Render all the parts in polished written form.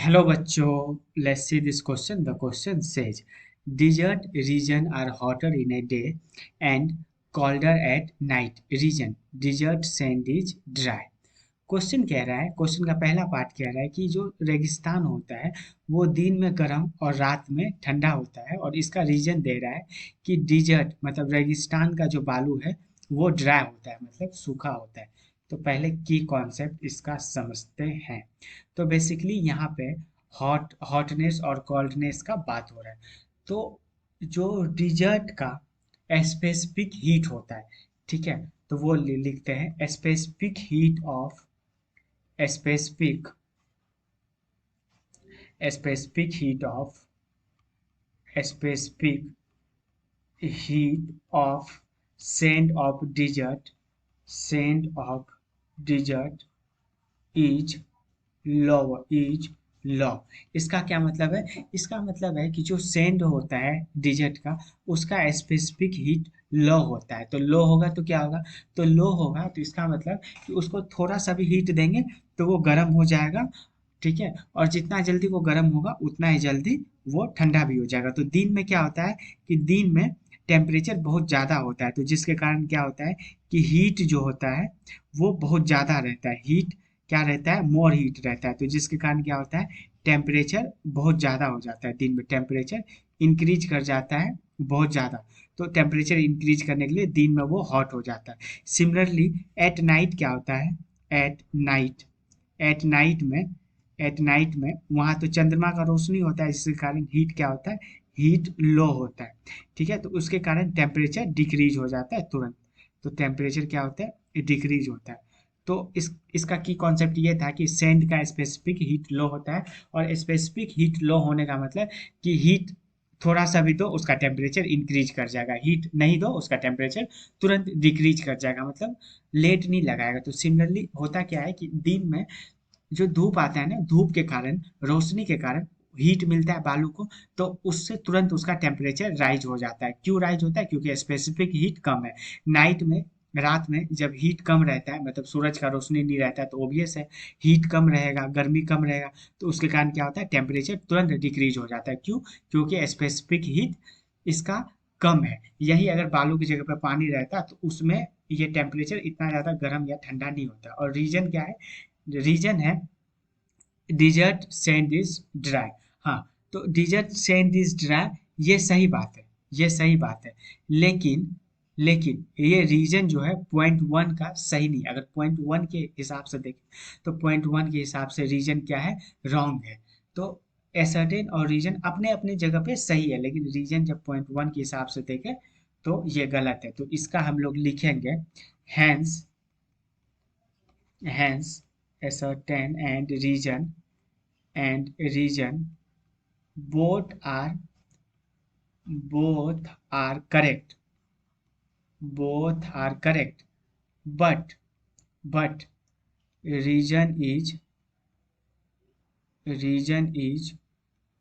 Hello bachcho, let's see this question. The question says, desert region are hotter in a day and colder at night. Region, desert sand is dry. Question कह रहा है, question का पहला part कह रहा है कि जो रेगिस्तान होता है वो दिन में गर्म और रात में ठंडा होता है, और इसका रीजन दे रहा है कि डिजर्ट मतलब रेगिस्तान का जो बालू है वो ड्राई होता है, मतलब सूखा होता है। तो पहले की कॉन्सेप्ट इसका समझते हैं। तो बेसिकली यहाँ पे हॉटनेस और कोल्डनेस का बात हो रहा है। तो जो डिजर्ट का स्पेसिफिक हीट होता है, ठीक है, तो वो लिखते हैं specific heat of specific specific heat of specific heat of sand of desert is law. इसका क्या मतलब है? इसका मतलब है कि जो सेंड होता है डिजर्ट का, उसका स्पेसिफिक हीट लो होता है। तो लो होगा तो क्या होगा? तो लो होगा तो इसका मतलब कि उसको थोड़ा सा भी हीट देंगे तो वो गर्म हो जाएगा, ठीक है, और जितना जल्दी वो गर्म होगा उतना ही जल्दी वो ठंडा भी हो जाएगा। तो दिन में क्या होता है कि दिन में टेम्परेचर बहुत ज़्यादा होता है, तो जिसके कारण क्या होता है कि हीट जो होता है वो बहुत ज़्यादा रहता है। हीट क्या रहता है? मोर हीट रहता है। तो जिसके कारण क्या होता है? टेम्परेचर बहुत ज़्यादा हो जाता है, दिन में टेम्परेचर इंक्रीज कर जाता है बहुत ज़्यादा। तो टेम्परेचर इंक्रीज करने के लिए दिन में वो हॉट हो जाता है। सिमिलरली एट नाइट क्या होता है? एट नाइट एट नाइट में एट नाइट में वहाँ तो चंद्रमा का रोशनी होता है, जिसके कारण हीट क्या होता है? हीट लो होता है, ठीक है। तो उसके कारण टेम्परेचर डिक्रीज हो जाता है तुरंत। तो टेम्परेचर क्या होता है? डिक्रीज होता है। तो इसका की कॉन्सेप्ट ये था कि सैंड का स्पेसिफिक हीट लो होता है, और स्पेसिफिक हीट लो होने का मतलब कि हीट थोड़ा सा भी दो उसका टेम्परेचर इंक्रीज कर जाएगा, हीट नहीं दो उसका टेम्परेचर तुरंत डिक्रीज कर जाएगा, मतलब लेट नहीं लगाएगा। तो सिमिलरली होता क्या है कि दिन में जो धूप आता है ना, धूप के कारण, रोशनी के कारण हीट मिलता है बालू को, तो उससे तुरंत उसका टेम्परेचर राइज हो जाता है। क्यों राइज होता है? क्योंकि स्पेसिफिक हीट कम है। नाइट में, रात में जब हीट कम रहता है, मतलब सूरज का रोशनी नहीं रहता है, तो ओबियस है हीट कम रहेगा, गर्मी कम रहेगा। तो उसके कारण क्या होता है? टेम्परेचर तुरंत डिक्रीज हो जाता है। क्यों? क्योंकि स्पेसिफिक हीट इसका कम है। यही अगर बालू की जगह पर पानी रहता तो उसमें ये टेम्परेचर इतना ज़्यादा गर्म या ठंडा नहीं होता। और रीजन क्या है? रीजन है डिजर्ट सैंड इज ड्राई। हाँ, तो डिजर्ट सैंड इज ड्राई, ये सही बात है, ये सही बात है। लेकिन लेकिन ये रीजन जो है पॉइंट वन का सही नहीं। अगर पॉइंट वन के हिसाब से देखें तो पॉइंट वन के हिसाब से रीजन क्या है? रॉन्ग है। तो एसर्टेन और रीजन अपने अपने जगह पे सही है, लेकिन रीजन जब पॉइंट वन के हिसाब से देखें तो ये गलत है। तो इसका हम लोग लिखेंगे hence hence assertion and reason both are both are correct, both are correct, but reason is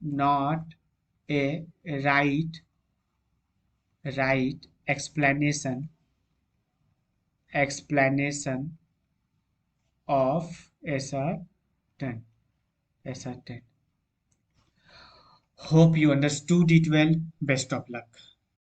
not a right explanation of a certain. Hope you understood it well. Best of luck.